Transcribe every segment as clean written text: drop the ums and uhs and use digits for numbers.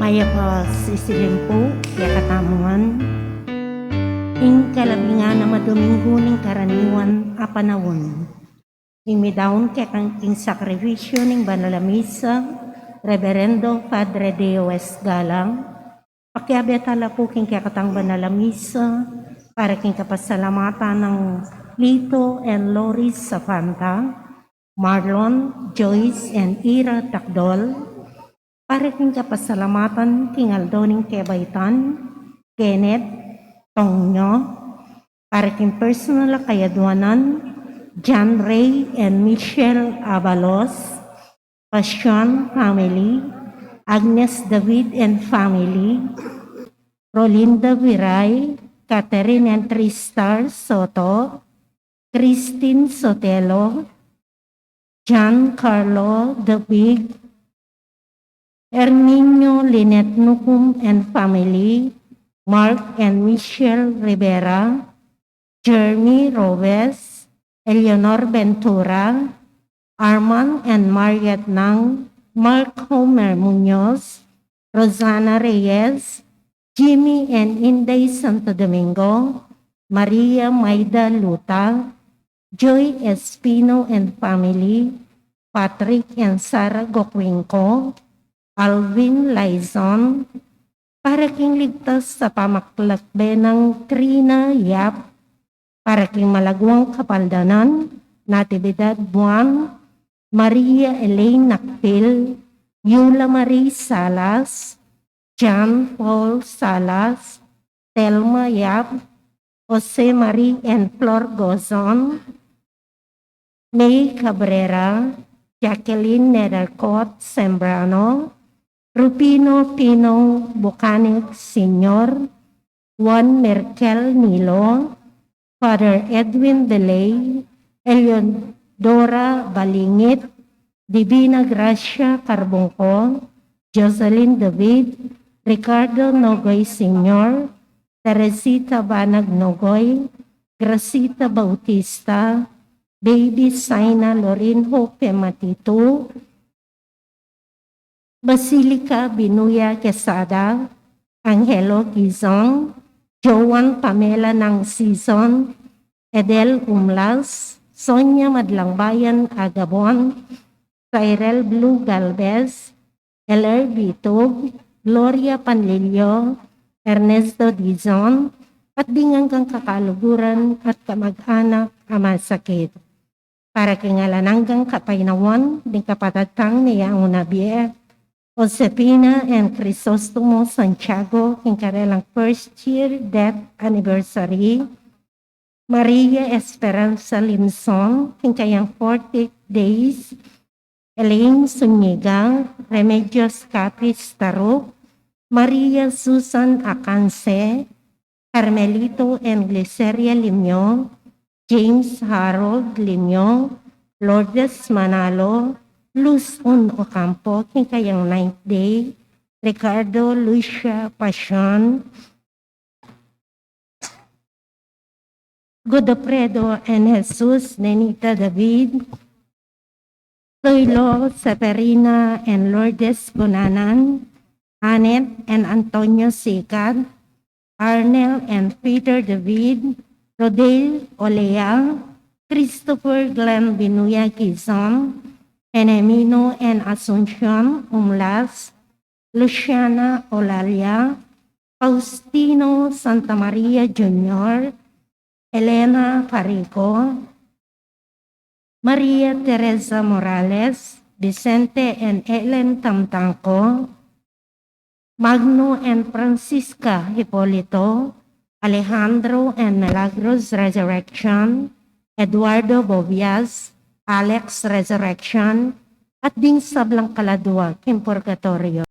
Maya pa sisilimpo, kaya katamuan. Ing kalabingan na maduminggo ning karaniwan a panahon. Imidaon kaya kang king sakripisyo ning banalamisa, Reverendo Padre Deo S. Galang, pakiabetala po king kaya katang banalamisa, para king kapasalamatan ng Lito and Loris Safanta, Marlon, Joyce, and Ira Takdol, para king kapasalamatan king Aldoning Kebaitan, Kenneth, Tongnyo, para king personal kayaduanan, John Ray and Michelle Avalos, Passion family, Agnes David and family, Rolinda Viray, Catherine and Tristar Soto, Christine Sotelo, John Carlo David, Herminio Lynette Nucum and family, Mark and Michelle Rivera, Jeremy Robes, Eleanor Ventura, Arman and Mariet Nang, Mark Homer Munoz, Rosana Reyes, Jimmy and Inday Santo Domingo, Maria Maida Luta, Joy Espino and family, Patrick and Sarah Gokwinko, Alvin Laizon, para king ligtas sa pamaklakbe ng Trina Yap, para king malagwang kapaldanan, Natividad Buwan, Maria Elaine Nakpil, Yula Marie Salas, John Paul Salas, Telma Yap, Jose Marie and Flor Gozon, May Cabrera, Jacqueline Nedercott Sembrano, Rupino Pinong Bucanik Sr., Juan Merkel Nilo, Father Edwin Delay, Eleonora Balingit, Divina Gracia Carbongco, Jocelyn David, Ricardo Nogoy Sr., Teresita Banag Nogoy, Gracita Bautista, Baby Saina Lorinho Pematito, Basilica Binuya Quesada, Angelo Gizong, Joan Pamela ng Season, Edel Umlas, Sonia Madlangbayan Agabon, Cyril Blue Galvez, Eler Bitog, Gloria Panlilio, Ernesto Dizon, at dingang kang kakaluguran at kamag-anak amasakit. Para kingalananggang kapainawan, ding kapatatang niya ang unabie, Josepina and Crisostomo Santiago, king karelang first year death anniversary, Maria Esperanza Limson, king kayang 40 days, Elaine Zuniga, Remedios Capiz Taruk, Maria Susan Acanse, Carmelito and Gliceria Limyo, James Harold Limyo, Lourdes Manalo, Luz Ocampo, king kayang 9th day, Ricardo Lucia Pasion, Godofredo and Jesus Nenita David, Zoilo Severina and Lourdes Bunanan, Annette and Antonio Sikat, Arnel and Peter David, Rodel Olea, Christopher Glenn Binuya Gizon, Enemino and Asuncion Umlas, Luciana Olalia, Faustino Santa Maria Jr., Elena Parico, Maria Teresa Morales, Vicente and Ellen Tamtangco, Magno and Francisca Hipolito, Alejandro and Milagros Resurrection, Eduardo Bovias, Alex Resurrection, at ding sablang kaladwa, Kim Purgatorio.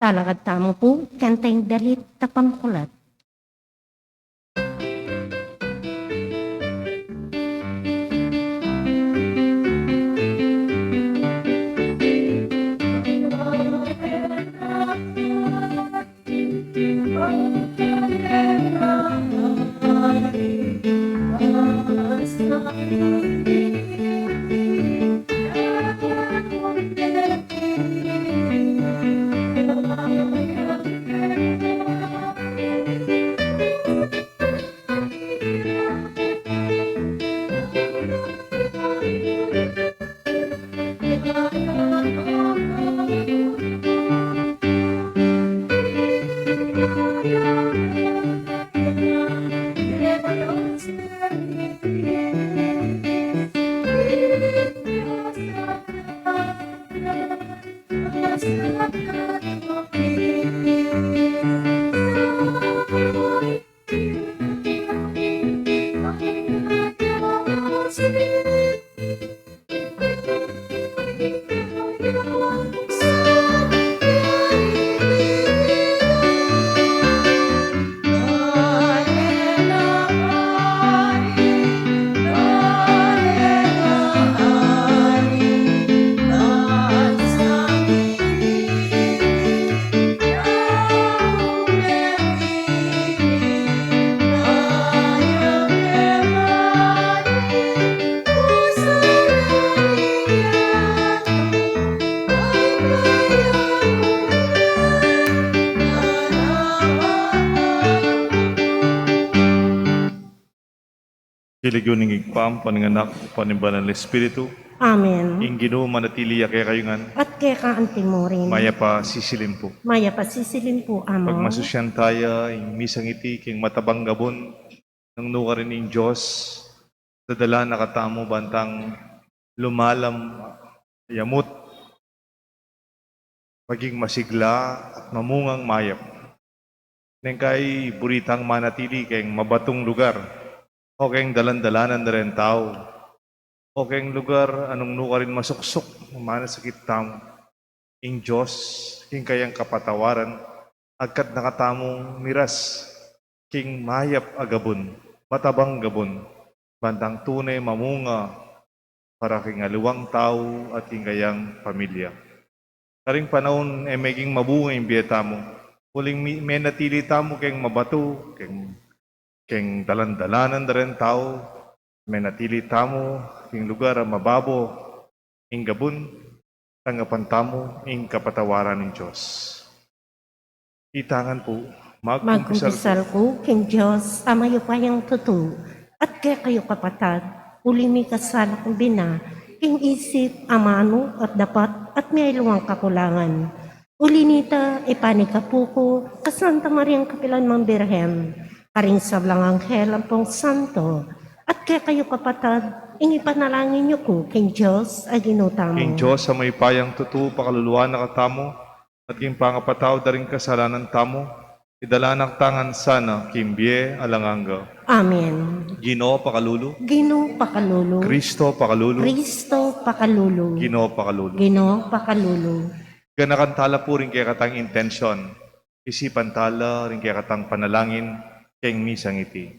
Talakad tamo po, kanteng dalit tapamkulat. Kiligyon ng igpam, paninganak, panimbalan ng Espiritu, Amen. ing Ginoo manatili kaya kayungan, At kaya ka antimorin. maya pa sisilin po. Maya pasisilin po, Amo. Pagmasusyan tayo, ing misang iti, king matabang gabon, ng nuka rin ng Diyos, dadala nakatamo bantang lumalam, yamot, maging masigla at mamungang mayap. Neng kay buritang manatili kayong mabatong lugar, o kayong dalan-dalanan na rin tao, o kayong lugar anong nuka rin masuksok, manasakit tamo, ing Diyos, king kayang kapatawaran, agkat nakatamong miras, king mayap agabon, matabang gabon, bantang tunay mamunga, para king aluwang tao at king kayang pamilya. Karing panahon ay maging mabunga yung biyeta mo. Huling may natili tamo kayong mabato, kayong dalan-dalanan na rin tao, may natili tamo, king lugar mababo, ing gabon, tanggapan tamo, ing kapatawaran ng Diyos. Itangan po, Magkumpisal ko, King Diyos, amayo pa yung tutu, at kaya kayo kapatad, ulimi kasala kong bina, king isip, amano, at dapat, at may iluwang kakulangan. Ulinita, ipanika po ko, kasanta Mariang Kapilan Mang Birhen, karing sablang anghel ang pong santo, at kaya kayo kapatad, ing ipanalangin niyo ko, King Diyos, ay ginutamo. king Diyos sa may payang tutu, pakaluluwa nakatamo, at king pangapataw daring kasalanan tamo, idala ng tangan sana, kimbye alanganga. Amen. Ginoo pakalulu, Ginoo pakalulu. Kristo pakalulu, Kristo pakalulu. Ginoo pakalulu. Ginoo pakalulu. Ganakantala po rin kaya katang intensyon, isipan tala rin kaya katang panalangin, kayong misang iti.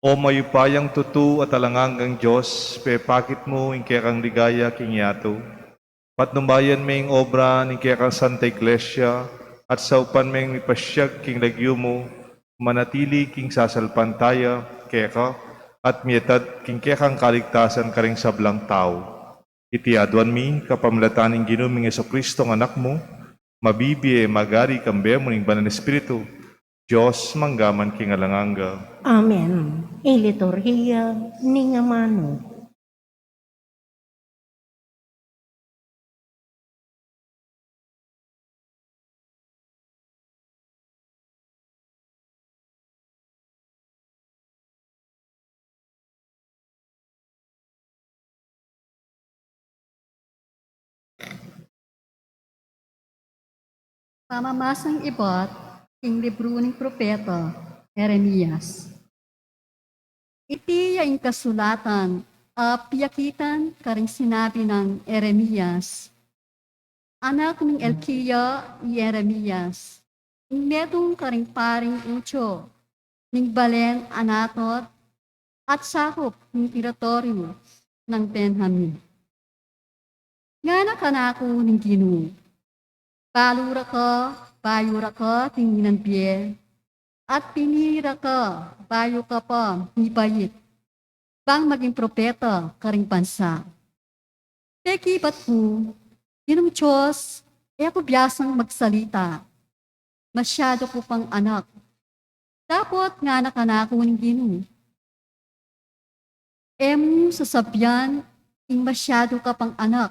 O mayupayang tutu at alanganggang Diyos, pepakit mo ing kaya kang ligaya king yato. Patnumbayan may ing obra ning kaya kang Santa Iglesia, at saupan may ing ipasyag king lagyo mo, manatili king sasalpantaya, kaya ka, at mietad king kaya kang kaligtasan karing sablang tao. Iti aduan mi, kapamlatan ng ginuming Jesucristo ng anak mo, mabibiye magari kambe mo ning banal na Espiritu, Diyos manggaman king alanganga. Amen. In liturhiya ni nga mano. Pamamasang ibot, ing libro ng propeta, Jeremias. Iti yaing kasulatan, piyakitan karing sinabi ng Eremias, anak ng Elkia Yeremias, metong karing paring ucho, ning balen anatot, at sakop ng teritoryo ng Benjamin. Nga na kanako ng Ginoo, balura ka, bayura ka, tinginan biye, at pinira ka, bayo ka pa, hibayit, bang maging propeta karing bansa. Peki ba't mo, Ginong Diyos, ako biyasang magsalita. Masyado ko pang anak. Dapat nga nakanako ng Ginoo. Emo sasabyan, ing masyado ka pang anak.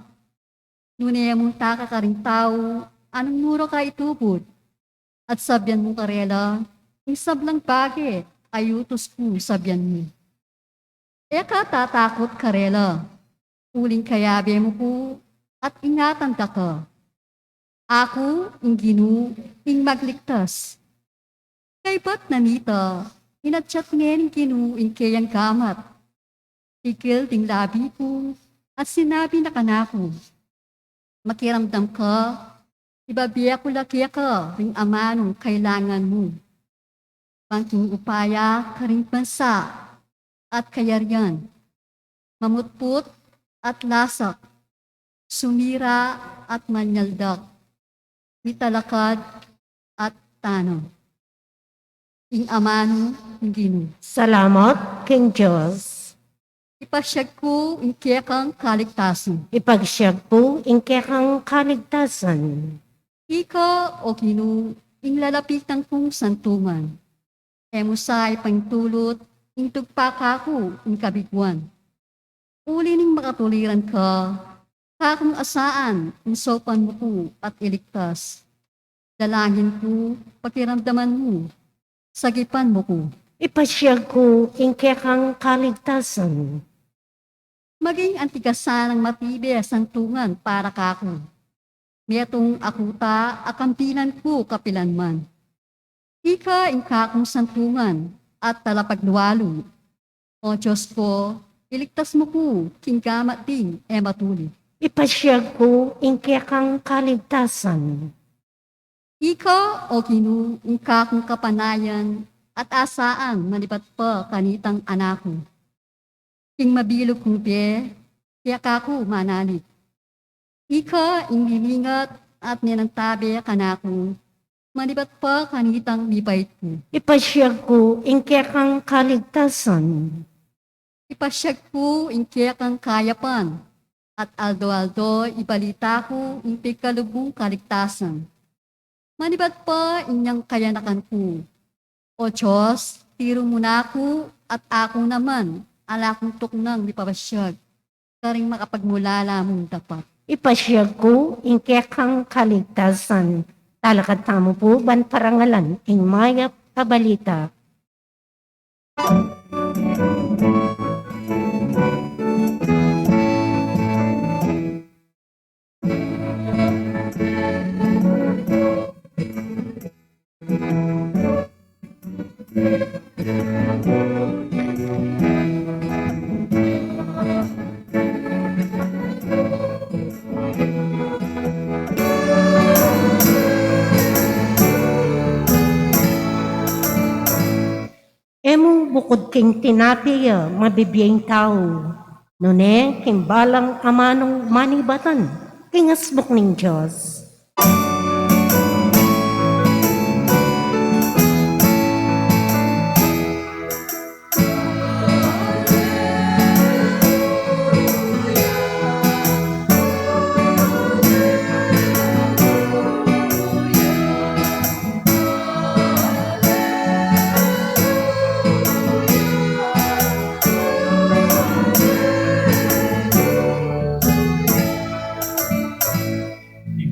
Nune mong taka ka ring tao, anong muro ka itubod? At sabyan mo karela, ing sablang bagay, ayutos ko sabyan mo. Eka tatakot karela, uling kayabe mo po, at ingatan da ka. Ako, ing Ginoo, ing magligtas. Kay ba't nanita, inatsyat ngayon Ginoo, ing kayang kamat. Tikil ding labi ko, at sinabi na kanako. Makiramdam ka, ibabiya ko laki ka, ring amanong kailangan mo. Pangking upaya, karing bansa, at kayaryan. Mamutput at lasak, sumira at manyaldak, mitalakad at tanong. Ing amano ng Ginoo. Salamat, King Diyos. Ipasyag ko ing kekang kaligtasan. Ipagsyag po ingkekang kaligtasan. Ika o Ginoo, ing lalapitan kong santungan. Emo sa ipangtulot, ing tugpaka ko ing kabiguan. Uli ning makatuliran ka, kakong asaan, ing sopan mo ko at iligtas. Dalangin ko, pakiramdaman mo, sagipan mo ko. Ipasyag ko ingkekang kaligtasan. Maging antigasan ng matibes ang tungan para kako. Metong akuta akampilan ko kapilanman. Ika ing kakong santungan at talapagluwalo. O Diyos ko, iligtas mo ko, kinggamat din e matuli. Ipasyag ko ingkekang kaligtasan. Ika o Ginoo, ing kakong kapanayan at asaan malibat pa kanitang anako. King mabilog kong be, kaya kako manalig. Ika ing lilingat at ninantabi kanako, malibat pa kanitang bibait ko. Ipasyag ko ingkekang kaligtasan. Ipasyag ko ing kayakang kayapan, at aldo-aldo ibalita ko ing pikalubong kaligtasan. Malibat pa inyang kayanakan ko. O Diyos, tiro mo na ako at ako naman, ala kong tuknang lipapasyag, karing makapagmulala mong dapat. Ipasyag ko ingkekang kaligtasan. Talakad tamo po ban parangalan ing mayap kabalita. Emo bukod king tinapiya mabibiyeng tao. Nune king balang amanong manibatan. King asbok ning Diyos.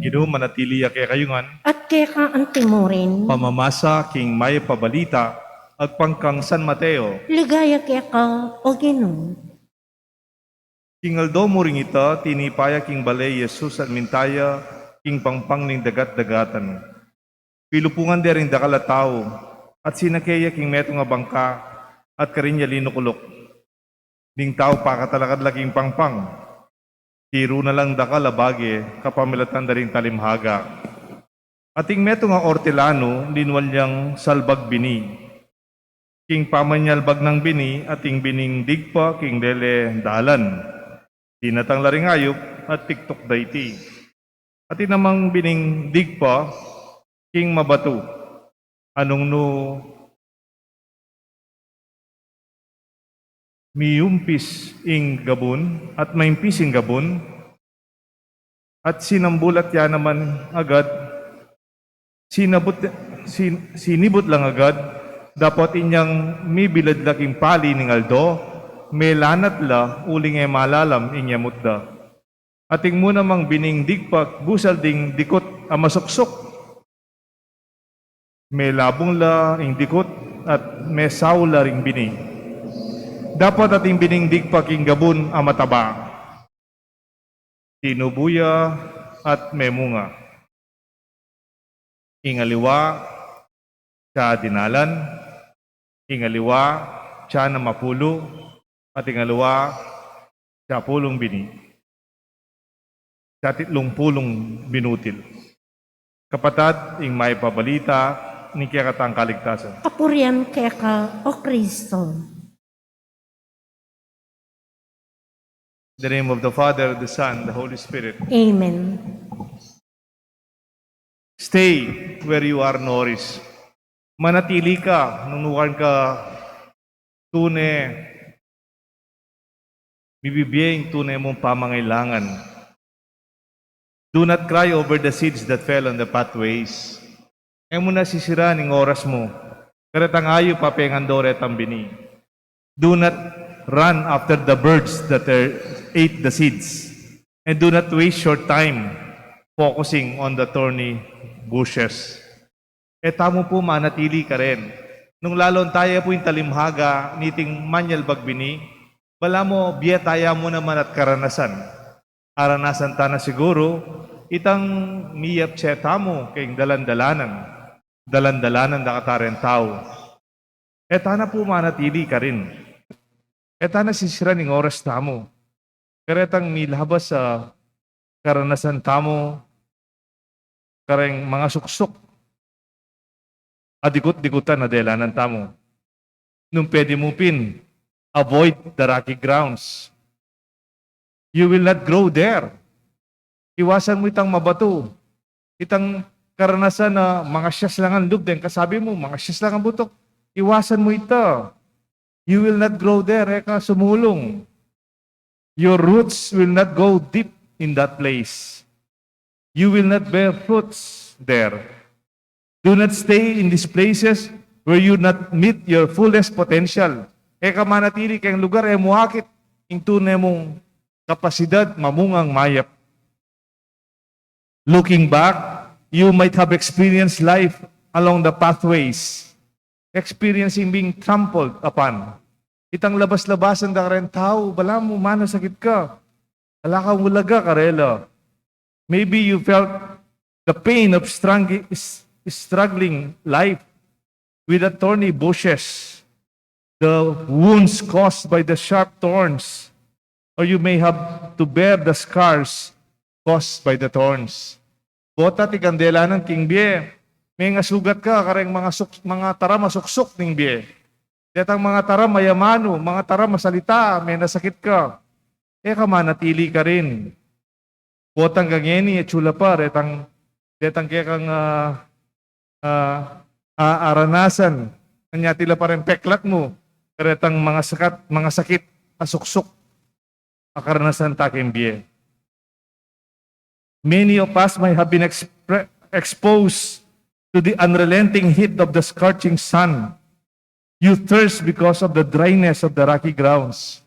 Ginoo manatili kay kayungan, At keka ang timurin. pamamasa king may pabalita, at pangkang San Mateo, Ligaya keka o Ginoo. king aldo mo ring ita, tinipaya king balay Jesus at mintaya, king pangpang ning dagat-dagatan. Pilupungan di rin dakala tao, at sinakaya king meto nga bangka, at karinya linukulok. Ning tao pakatalakad laking pangpang. Tiro na lang daka labage, kapamilatan da rin talimhaga. Ating meto nga ortelano, linwal niyang salbag bini. King pamanyalbag ng bini, ating bining digpa, king lele dalan. Tinatang laringayop, at tiktok dayti. Ating namang bining digpa, king mabatu. Anong no miyumpis ing gabon at maimpis ing gabon at sinambulat ya naman agad sinibot lang agad dapat inyang mibilad laking pali ning aldo may lanat la uling e malalam inya mutda ating muna mang bining digpak busal ding dikot amasuksok may labong la ing dikot at may saula ring bining. Dapat ating biningdig paking gabon ang mataba. Tinubuya at memunga. Ingaliwa, siya dinalan. Ingaliwa, siya na mapulo. At ingaliwa, siya pulong bini. Siya titlong pulong binutil. Kapatad, ing may pabalita, ni kaya katang kaligtasan. Kapurian kaya ka, O Kristo. In the name of the Father, the Son, the Holy Spirit. Amen. Stay where you are nourished. Manatili ka, nunukan ka, tune, bibibiyeng tunay mong pamangailangan. Do not cry over the seeds that fell on the pathways. E mo na sisira ning oras mo. Karatang ayo papengandore tambini. Do not run after the birds that ate the seeds. And do not waste your time focusing on the thorny bushes. E tamo po manatili ka rin. Nung lalon tayo po yung talimhaga, niting manyal bagbini, bala mo, biya tayo mo naman at karanasan. Aranasan ta na siguro, itang miyap cheta mo kayong dalandalanan. Dalandalanan da kataren tao. E tana po manatili ka rin. E tana sisira ning oras tamo. Karetang milabas sa karanasan tamo, kareng mga suksok, adikot-dikutan na delanan tamo. Nung pwede mo pin, avoid the rocky grounds. You will not grow there. Iwasan mo itang mabato. Itang karanasan na mga siyas lang ang lubden. Kasabi mo, mga siyas lang ang butok. Iwasan mo ito. You will not grow there. Eka sumulong. Your roots will not go deep in that place. You will not bear fruits there. Do not stay in these places where you not meet your fullest potential. Eka manatili kayong lugar muhakit yung tunay mong kapasidad mamungang mayap. Looking back, you might have experienced life along the pathways, experiencing being trampled upon. Itang labas-labasan da rin tao, bala mo, mano sakit ka. Ala ka ulaga, karela. Maybe you felt the pain of struggling life with the thorny bushes, the wounds caused by the sharp thorns, or you may have to bear the scars caused by the thorns. Bota ti kandela ng king bie, may nga sugat ka, kareng mga tara masuksok ning bie. Detang mga tara mayamano, mga tara masalita, may nasakit ka. Eka manatili ka rin. Botang kangeni, chula pa, detang kaya kang aranasan. Kanya tila pa rin peklat mo. Karetang mga sakit, asuksok, akaranasan takin biye. Many of us might have been exposed to the unrelenting heat of the scorching sun. You thirst because of the dryness of the rocky grounds.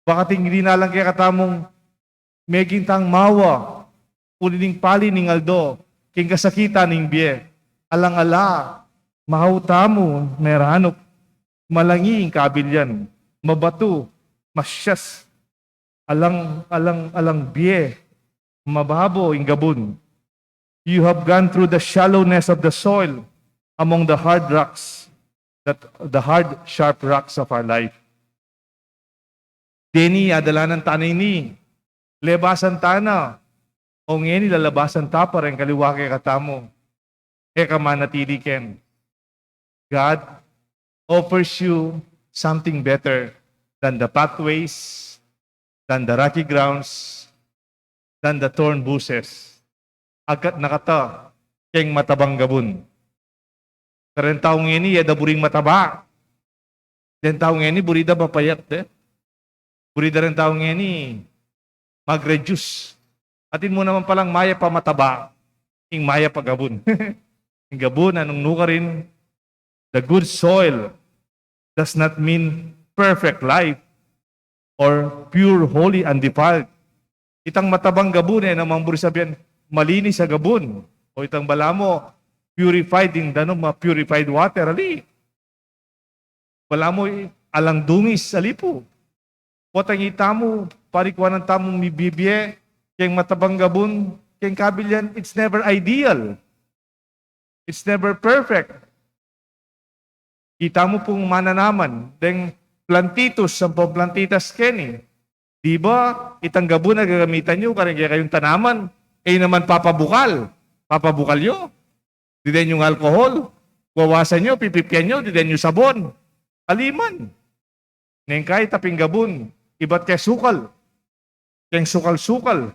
Baka hindi na lang kaya katamong meging tang mawa, ulining pali ning aldo, king kasakita ning biye. Alang-ala, mahauta mo, meranok, malangi ang kabilyan, mabato, masyas, alang biye, mababo ang gabon. You have gone through the shallowness of the soil among the hard rocks, the hard, sharp rocks of our life. Deni adalanan tanay ni. Lebasan tana. O ngeni lalabasan ta pa rin kaliwa kay katamo. Eka manatili ken. God offers you something better than the pathways, than the rocky grounds, than the thorn bushes. Agkat nakata, keng matabang gabon. Karen taong ini, yada buring mataba. Den taong ini, burida papayat. Burida rin taong ini, mag-reduce. Atin mo naman palang maya pa mataba, ing maya pa gabon. Ing gabon, anong nuka rin, the good soil does not mean perfect life or pure, holy, undefiled. Itang matabang gabon namang buri sabihan, malinis sa gabon. O itang balamo, purified in danom, purified water, ali. Balamo, alang dungis, alipo. O tang itamo, parikwanan tamong mibibye, keng matabang gabon, keng kabilyan, it's never ideal. It's never perfect. Kita mo pong mananaman, deng plantitos, sampo plantitas keni. Di ba, itang gabon na gagamitan nyo, karang kayong tanaman, eh naman papabukal. Papabukal nyo. Di din yung alcohol. Wawasan nyo, pipipyan nyo, di din yung sabon. Aliman. Neng kahit taping gabon, iba't kay sukal. Keng sukal-sukal.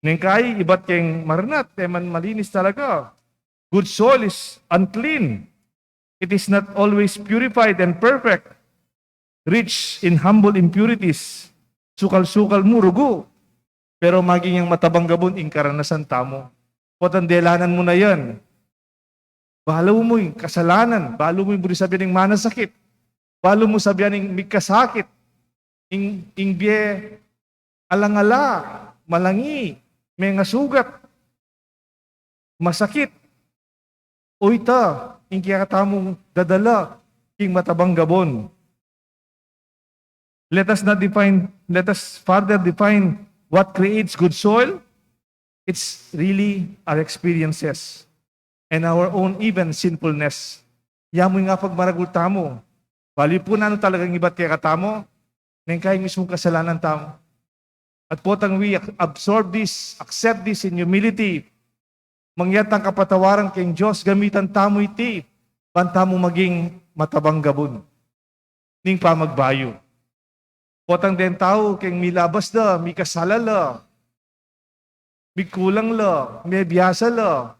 Neng kahit iba't keng marinat, man malinis talaga. Good soil is unclean. It is not always purified and perfect. Rich in humble impurities. Sukal-sukal mo, rugo. Pero maging yung matabang gabon, ing karanasan tamo. Potandelanan mo na yan. Balo mo yung kasalanan. Balo mo yung buri sabihan ng manasakit. Balo mo sabihan ng may kasakit. Ing biye, alangala, malangi, may nga sugat, masakit. O ita, ing kaya katamong dadala, ing matabang gabon. Let us further define what creates good soil. It's really our experiences and our own even sinfulness. Yamoy nga pagmaragul tamo. Bali po na talagang iba't kaya katamo, nang kaya mismong kasalanan tamo. At potang we absorb this, accept this in humility, mangyat ang kapatawaran kayong Diyos, gamitan tamo iti, pantamo maging matabang gabon. Ning pamagbayo. Potang den tao, kayong milabas da, may kasala la, may kulang la, may biyasa la.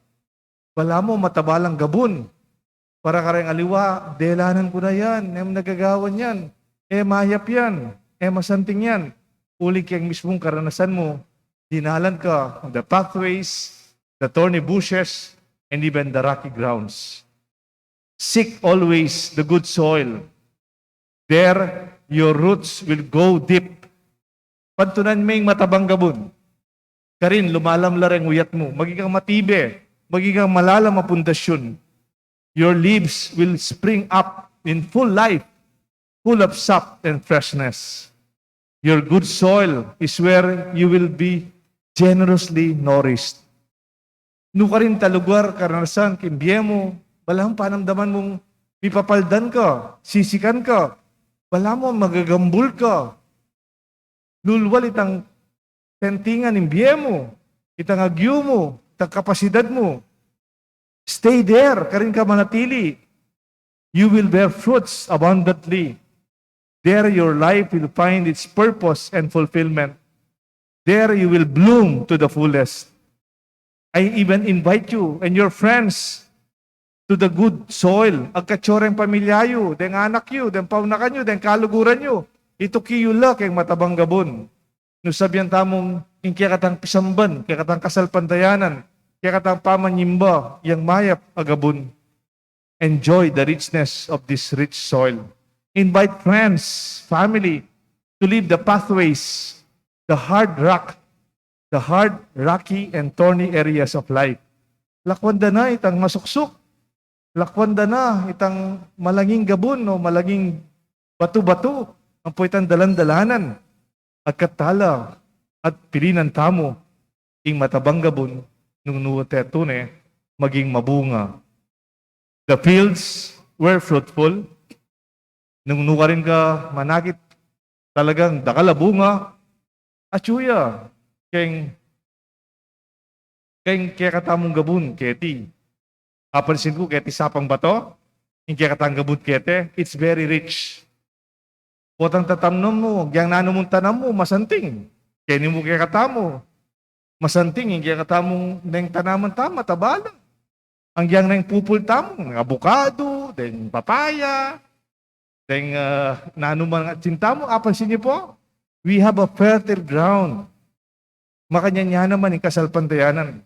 Wala mo, matabalang gabon. Para kareng aliwa, delanan ko na yan, nagagawan yan, mayap yan, masanting yan. Uli kayong mismong karanasan mo, dinalan ka on the pathways, the thorny bushes, and even the rocky grounds. Seek always the good soil. There, your roots will go deep. Pantunan may matabang gabon. Karin, lumalamlareng uyat mo. Magiging matibe. Magiging malalam ang pundasyon. Your leaves will spring up in full life, full of sap and freshness. Your good soil is where you will be generously nourished. Nuka rin talugar, karanasan, kimbiye mo, walang panamdaman mong pipapaldan ka, sisikan ka, wala mo, magagambul ka. Lulwal itang tentingan ng biye mo, itang agyo mo, itang kapasidad mo. Stay there, karin ka manatili. You will bear fruits abundantly. There your life will find its purpose and fulfillment. There you will bloom to the fullest. I even invite you and your friends to the good soil. Agkatsoreng pamilyayo, deng anak yu, deng paunakan yu, deng kaluguran yu. Ito kiyula kayong matabang gabon. No sabihan tamong, yung kaya katang pisamban, kaya katang kasalpantayanan, kaya katang pamanyimba, yang mayap agabon. Enjoy the richness of this rich soil. Invite friends, family, to leave the pathways, the hard rocky, and thorny areas of life. Lakwanda na itang masuksok. Lakwanda na itang malanging gabon o malanging batu-batu. Ang po itang dalan-dalanan. At katala at pilinan tamo ing matabang gabon nung nuwatetune maging mabunga. The fields were fruitful. Nung nuka rin ka manakit Talagang dakalabunga, atsuya, kaya katamong gabun, keti. Kapansin ko, keti sapang bato, yung kaya katang gabun kete, it's very rich. Potang tatamnom mo, yang nanumong tanam mo, masanting. Kaya mo kaya katamo, masanting, yung kaya katamong neng tanaman tama, tabala. Ang yang neng pupul tamo, ng abukado, then papaya, then nanuman at cinta mo, kapansin niyo po, we have a fertile ground. Makanya naman yung kasalpantayanan.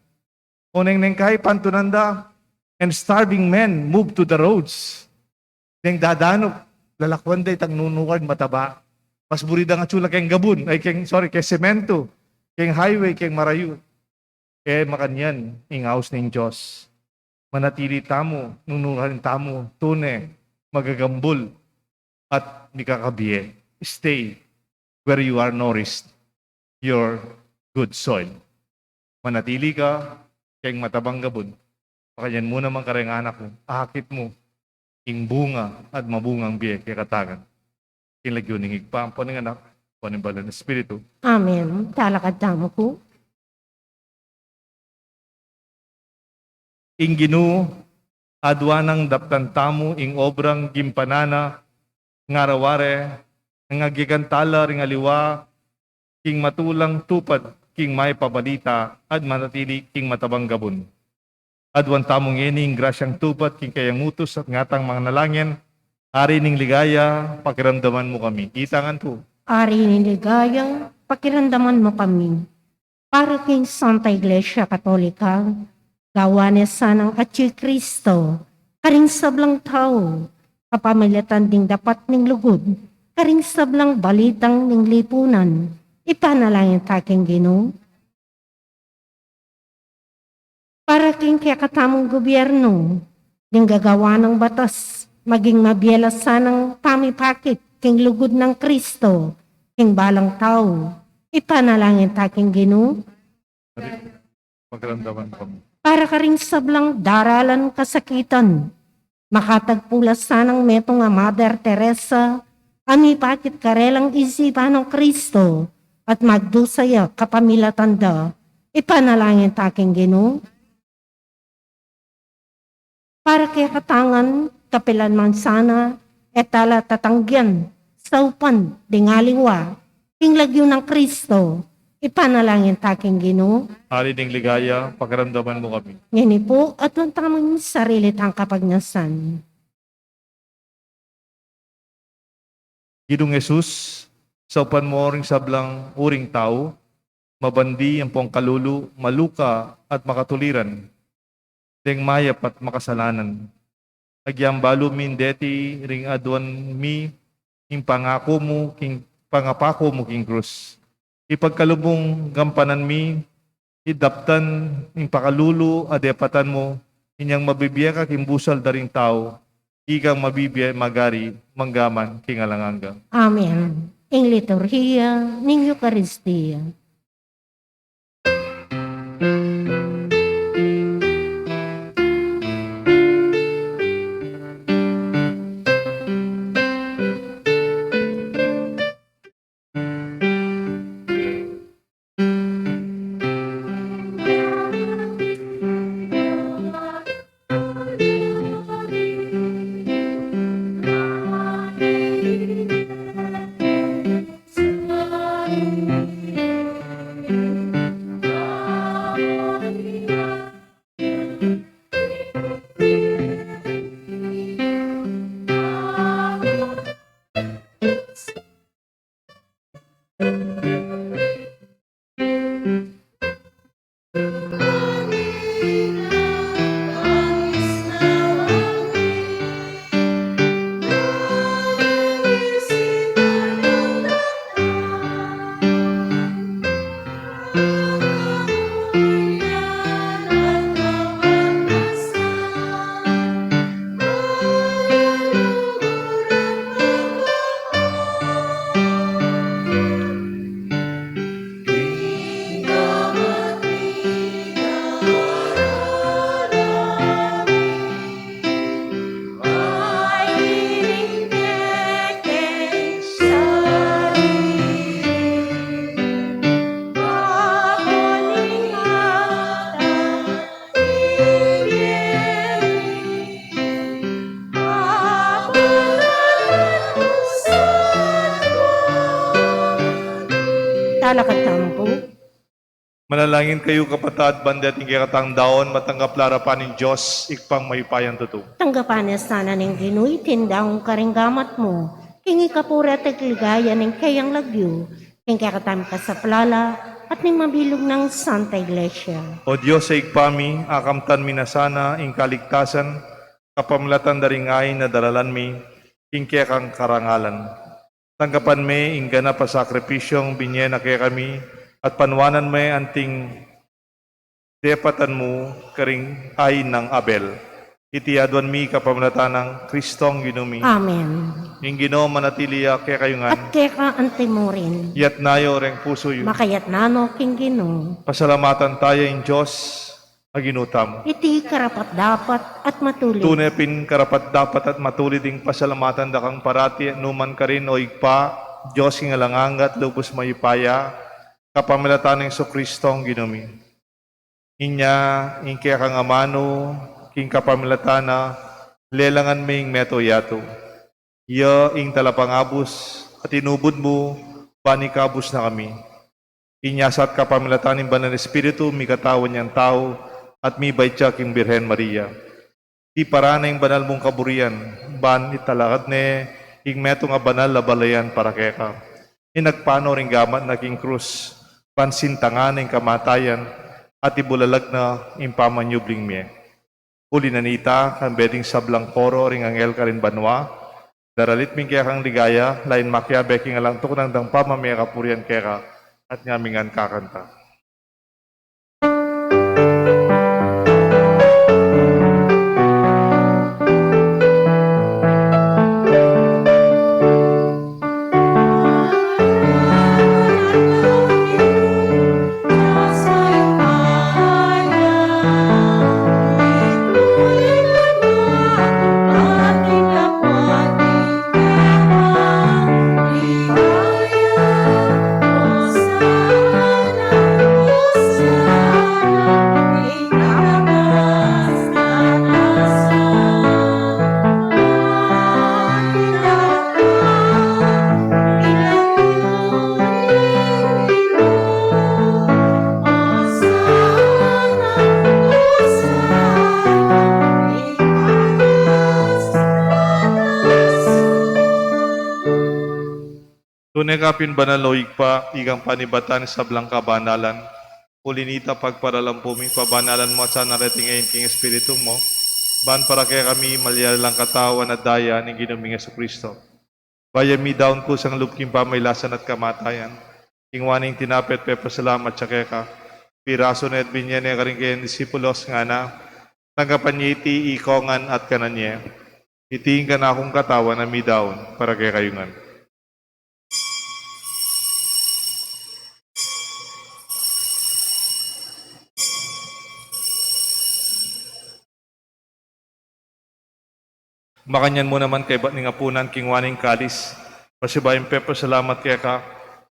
O neng kay pantunanda, and starving men move to the roads. Neng dadanok, lalakwan day tang nunukan mataba. Mas burida nga tsula keng gabun, kay semento, keng highway, keng marayu. Makanyan, ingaos ng Diyos. Manatili tamo, nunukan tamo, tune, magagambol, at mikakabiye. Stay where you are nourished, your good soil. Manatili ka, keng matabang gabun. Pakanyan mo naman kareng anak mo, ahakit mo, ing bunga at mabungang biye kay katagan. Kinlagyo ning igpampo ng anak, panimbalan ng Espiritu. Amen. Talakad tamo po. Ing Ginoo, adwanang daptan tamo ing obrang gimpanana, ngaraware, nga gigantala ring aliwa, king matulang tupad, king may pabalita, at manatili king matabang gabon. Adwan tamong ining grasyang tupad, king kayang utos at ngatang mga nalangin, ari ning ligaya, pakiramdaman mo kami. Itangan po. Ari ni ligayang pakiramdaman mo kami. Para kay Santa Iglesia Katolika, gawa niya sanang Atsi Kristo, karing sablang tao, kapamilatan ding dapat ning lugod, karing sablang balitang ning lipunan, ipanalangin taking Ginoo. Para king kaya katamong gobyerno, ding gagawa ng batas, maging mabiyela sanang pamipakit, king lugod ng Kristo, king balang tao, ipanalangin taking Ginoo. Pakiramdaman mo kami. Para ka rin sablang daralan kasakitan, makatagpulas sanang metong nga Mother Teresa, amipakit karelang isipan ng Kristo, at magdusaya kapamilatanda, ipanalangin taking Ginoo. Para kaya katangan, kapilan man sana, etala tatanggian, saupan, dingaliwa, kinglagyo ng Kristo, ipanalangin taking Ginoo. Ari ning ligaya, pakiramdaman mo kami. Ngini po, at ang tamang sarili tang kapagnasan. Ginoong Jesus, sa upan mo ring sablang uring tao, mabandi ang pong kalulu, maluka at makatuliran, deng mayap at makasalanan. Agyang balo min deti ring adwan mi, king pangako mo, king pangapako mo king krus. Ipagkalubong gampanan mi, idaptan ing pakalulu, adepatan mo, inyang mabibiya ka king busal daring tao, ikang mabibiya magari, manggaman king alanganga. Amen. Ing liturhiya ning Eucharistia. talakad tampo. Manalangin kayo kapatad, bandet ng katang daon, matanggap larapan ng Diyos, ikpang mayupayan tutu. Tanggapan niya sana ng ginuy, tindang karinggamat mo. Kingi kapura ligaya ng kayang lagyo. King kakatami ka sa plala at ning mabilog ng Santa Iglesia. O Diyos sa ikpami, akamtan minasana, ing kaligtasan, kapamlatan daringay na dalalan mi, ing kang karangalan. Tanggapan me, ing gana pa sakripisyong binye na kaya kami, at panwanan me anting depatan mo karing ay ng Abel. Itiadwan mi kapamlatan ng Kristong ginumi. Amen. Ing Ginoo manatiliya kaya kayo nga. At keka antimorin. Yat nayo reng puso yu. Makayat nano king Ginoo. Pasalamatan tayo in Diyos, aginutam. Iti karapat dapat at matuloy. Tunay pin karapat dapat at matulid ding pasalamatan dakang parati numan ka rin o igpa, Diyos ing alangangat lubos mayupaya, kapamilatan ng Kristong ginumi. Inya, ing kaya kang amano, king kapamilatana, lelangan ming meto yato. Iya ing talapangabos at inubod mo, panikabos na kami. Inyasat kapamilatan ng Banal Espiritu, mi katawan niyang tao, at mi baytya king Birhen Maria. Di para na yung banal mong kaburian, ban italakad ne, ing meto nga banal labalayan para keka. Inagpano ring gamat na king krus, pansintangan ng kamatayan, at ibulalag na impamanyubling miye. Uli na nita, kang beding sablang koro, ring angel ka rin banwa, daralit ming kaya kang ligaya, lain makya, beking alang tuk ng dang pamamaya kapurian keka, at ngamingan kakanta. Tunay kapin banaloig pa, igang panibatan sa blangka banalan. Ulinita pagparalampuming pabanalan mo at sa narating ngayon king Espiritu mo. Ban para kaya kami malyalang katawan at daya ni ginuming Kristo. Baya mi daon ko sang lupking pamaylasan at kamatayan. Ingwaning tinapet pepasalamat sa kaya ka. Piraso na edbin niya niya karing kayang disipulos nga na. Tanggapan niya iti ikongan at kananya. Itiin ka na akong katawan na mi daon para kaya kayungan. Makanyan mo naman kay ba't nga punan kingwaning kalis. Pasibayin pepo salamat kaya ka.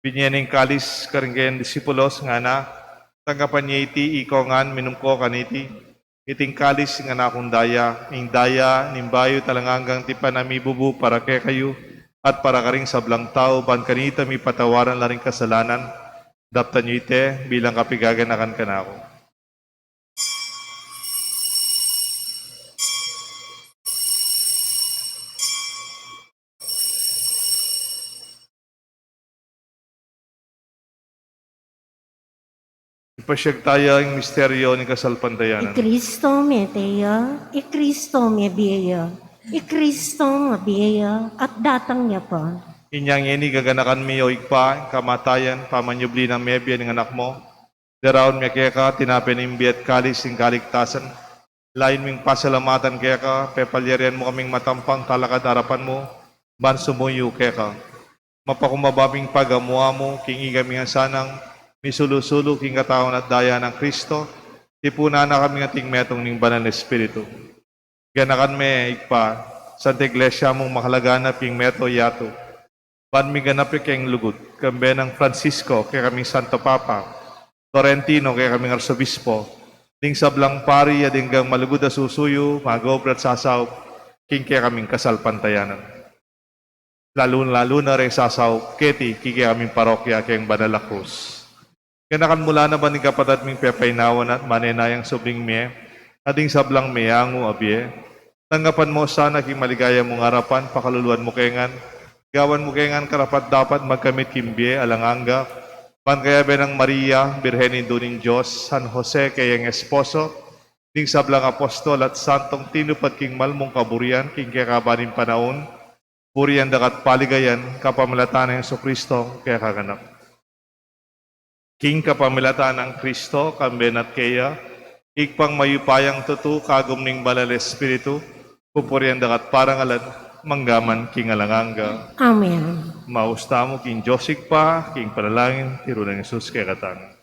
Binyaning kalis karinggayan disipulos nga na. Tanggapan niya iti ikongan minumko kaniti. Iting kalis nga na akong daya. Ing daya nimbayo talanganggang tipa na mibubu para kaya kayo. At para karing sablang tao ban kanita mi patawaran la ring kasalanan. Daptan niyo ite bilang kapigaganakan ka na ako. Ipasyag tayo ang misteryo ni kasalpantayanan. Kristo meteya, Kristo mebiya, Kristo mabiya, at datang niya pa. Inyang ini gaganakan mi o igpa, kamatayan, pamanyubli ng mebya ng anak mo. Daraon mi kaya ka, tinapin imbiat kalis ng kaligtasan. Lain ming pasalamatan kaya ka, pepalyarian mo kaming matampang talakad harapan mo, ban sumuyo kaya ka. Mapakumababing pagamuha mo, king igami nga sanang, misulusulo king katawan at daya ng Kristo, tipuna na kami ating metong ning Banal na Espiritu. Ganakan me ikpa, Santa Iglesia mong makalaganap king meto yato. Ban mi ganap king lugod, kambe ng Francisco, kaya kaming Santo Papa, Torrentino, kaya kaming Arsobispo, ding sablang pari, adinggang malugod na susuyo, magobrat sasaw, king kaya kaming kasalpantayanan. Lalo na rin sasaw keti kiki aming parokya kayang Banalacruz. Kanakan mula na ba ni kapatid ming pepainawan at manenayang subing me, ading sablang meyango abye, tanggapan mo sana king maligaya mong harapan, pakaluluan mo kengan, gawan mo kengan karapat dapat magkamit kimbye alanganga, pankaya benang Maria, Birhenin Duning Diyos, San Jose kayang esposo, ding sablang apostol at santong tinupad king malmong kaburian, king kakabanin panaon, purian dakat paligayan, kapamalatan ng Kristo kaya kaganap. King kapamilatan ng Kristo, kambenat kaya, ikpang mayupayang tutu, kagum ning balal espiritu, pupurian dakat parangalan, manggaman king alanganga. Amen. Mausta mo king Josig pa, king panalangin, tiro ng Jesus kaya katang.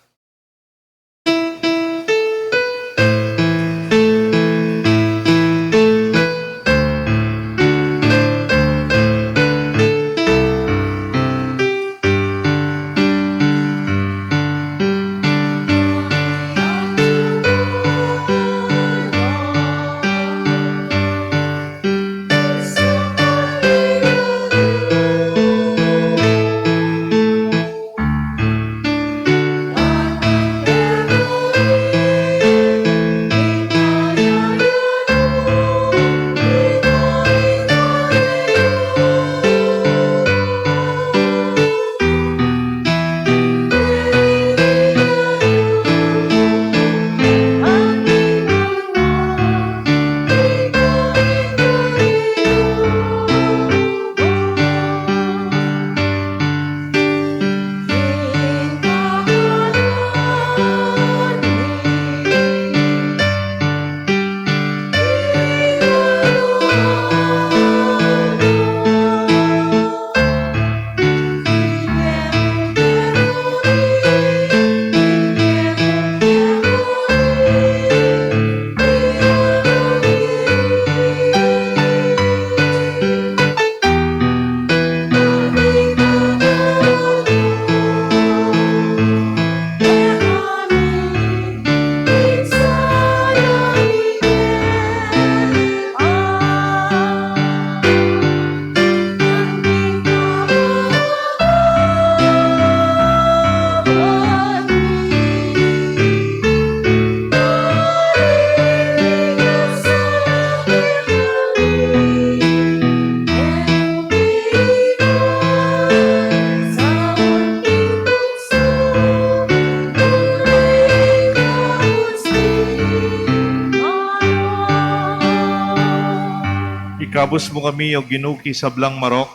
Ikabos mo kami o ginuki sa blang marok,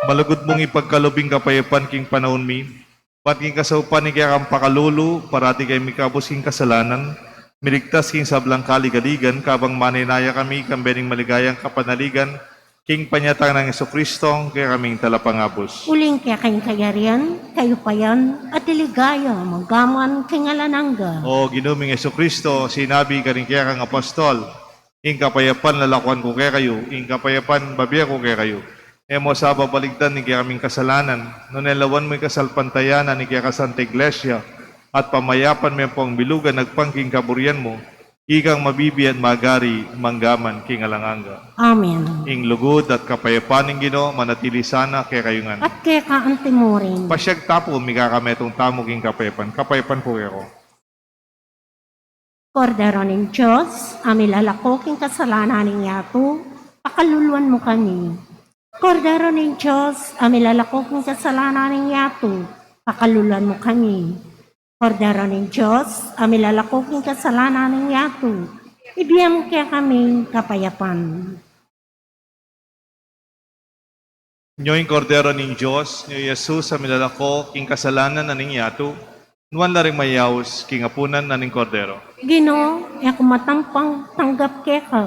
malagod mong ipagkalubing kapayapan king panahon mi, pat king kasaupan ni kaya kang pakalulu, parati kay mikabos king kasalanan, miligtas king sablang kaligaligan, kabang maninaya kami, kambening maligayang kapanaligan, king panyatang ng Kristo, kaya kaming talapangabos. Uling kaya kayong kayarian, kayo pa yan, at iligaya, magaman, kingalananga. O ginuming Kristo, sinabi ka rin kaya kang apostol, ing kapayapan lalakuan ko kaya kayo, ing kapayapan babiya ko kaya kayo. Emo sa babaligdan ni kaya kaming kasalanan, nunelawan mo'y kasalpantayanan ni kaya kasanta iglesia, at pamayapan mo pong bilugan nagpangking kaburian mo, ikang mabibi at magari, manggaman, king alanganga. Amen. Ing lugod at kapayapan ng Ginoo manatili sana kaya kayungan. At kaya kaantimurin. Pasyag tapo, mikakametong tamo king kapayapan ko kaya ko. Kordero ng Diyos, amilalako king kasalanan ng yato, pakaluluan mo kami. Kordero ng Diyos, amilalako king kasalanan ng yato, pakaluluan mo kami. Kordero ng Diyos, amilalako king kasalanan ng yato, ibiyam kaya kaming kapayapan. Nyo'y kordero ng Diyos, nyo Jesus, amilalako king kasalanan na ning yato, nuwan na rin mayaws, king apunan na ning kordero. Gino, ako matampang tanggap kaya ka.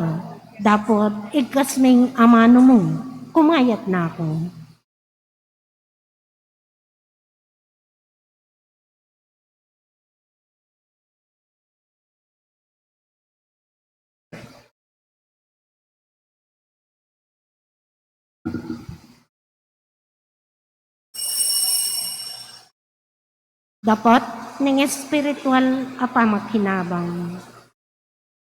Dapat ikas ming amano mo. Kumayat na ako. Dapat ng espiritual apamakinabang.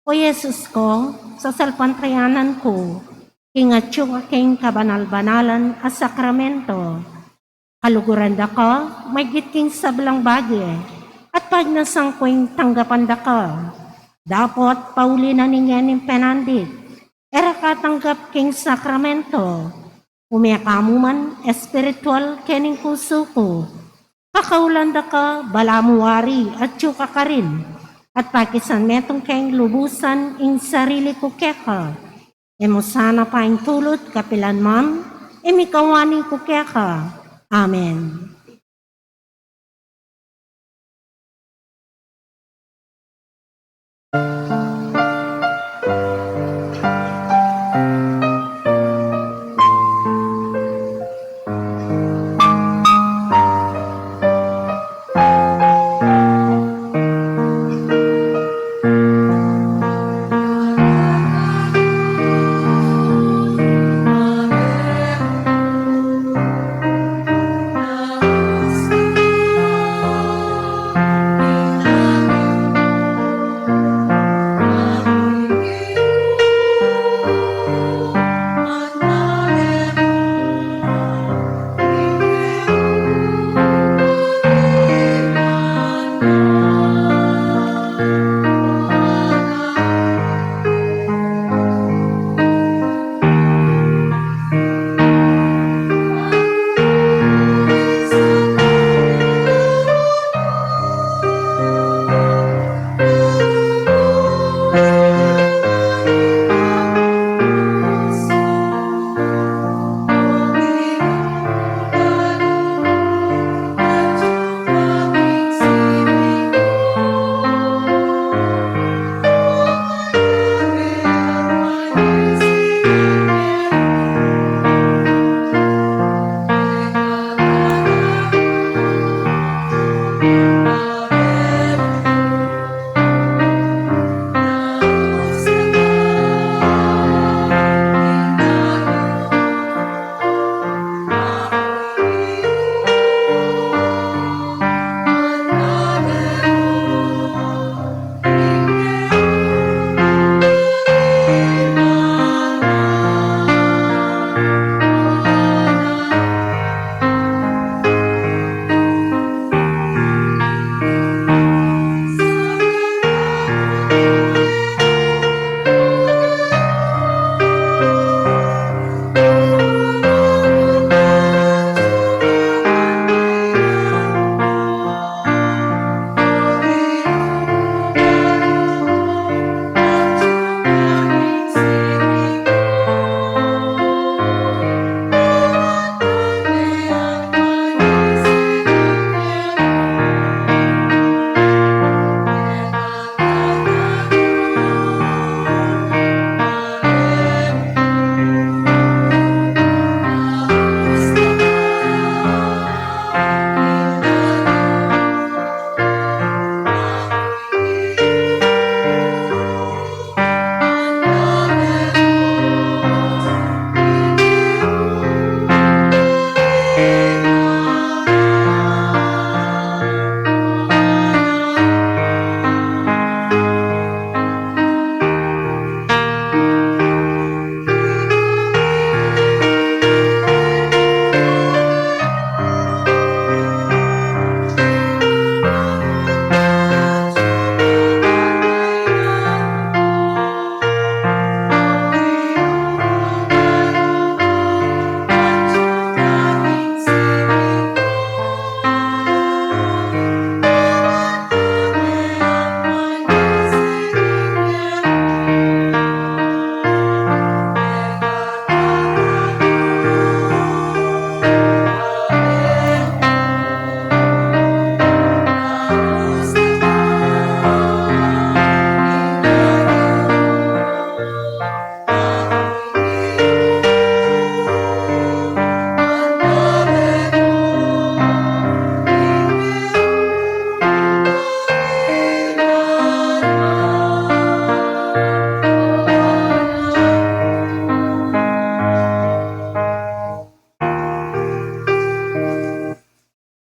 O Yesus ko, sa salpantayanan ko, Ingatyo aking kabanal-banalan a sakramento. Kaluguran da ka, may king sablang bagi. At pag nasangkwing tanggapan da ka, dapat pauli na niya ng penandit. Era katanggap king sakramento. Umiyakamu man espiritual kening puso ko. Kakaulan da ka, balamuwari at yuka ka rin. At pakisan metong keng lubusan ing sarili ko keka. Emo sana pa ing tulot kapilan mam, imikawani ko keka. Amen.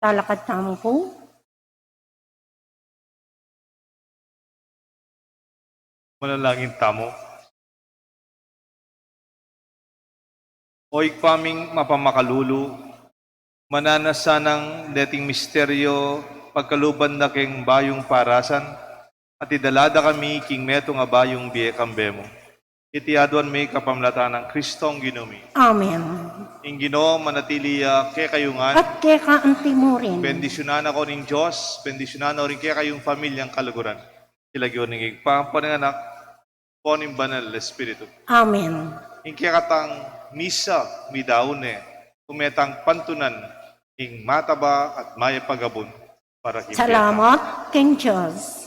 Talakad tampo, Manalangin tamo. Oy paming mapamakalulu, mananasanang dating misteryo, pagkaluban na keng bayong parasan, at idalada kami king meto nga bayong biye kambemo. Itiaduan may kapamlatan ng Kristong ginumi. Amen. Ing Ginoo manatili ke kayungan, At keka ang timurin. bendisyonan ako ning Diyos, bendisyonan ako rin ke kayong pamilyang kaluguran. Ilagyon ning igpampaninganak, poning banal Espiritu. Amen. Ing katang misa midaune, kumetang pantunan, ing mataba at maya pagabon para kimpiyata. Salamat, King Diyos.